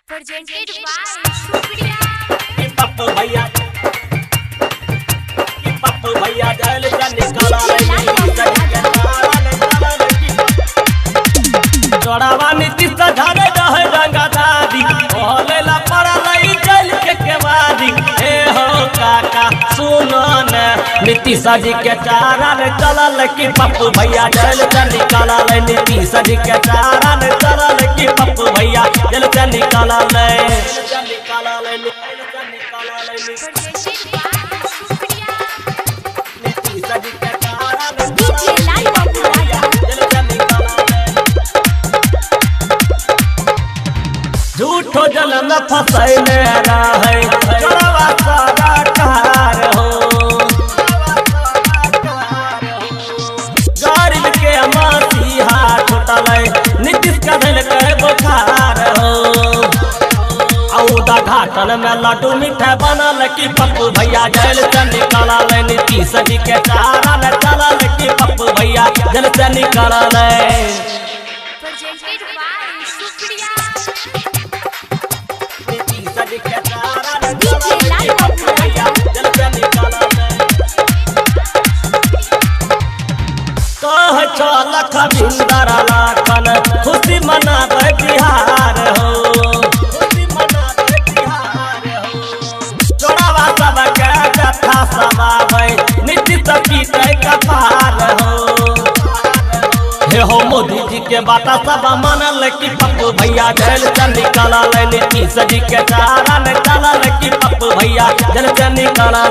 presented by Supriya Pappu भैया जल निकाला जोड़ावा नीति सधारे रहे रंगा दादी ओलेला पड़लई जल के केवादी हे हो काका सुनो न नीति सजी के चारण चलल की पप्पू भैया जल निकाला नीति सजी के चारण चलल की पप्पू भैया जल निकाला झूठो जल में फसैले रहे चोरवा सारा कार हो गरीब के मसीहा छुटले नीतीश का दिल के बुखार हो औदा घाटन में लड्डू मीठा बनल की पप्पू भैया जल से निकाला नीतीश जी के चारा न चलल की पप्पू भैया जल से निकाला presented by Supriya कह चल खबिंदर लाखन खुशी मना बिहार हो चोरावा सब के जथा समावे नीतीश पीते कपार हो हे हो मोदी जी के बात सब मानल की पप्पू भैया जल से निकाला नीतीश जी के चारण चलल की पप्पू भैया जल से निकाला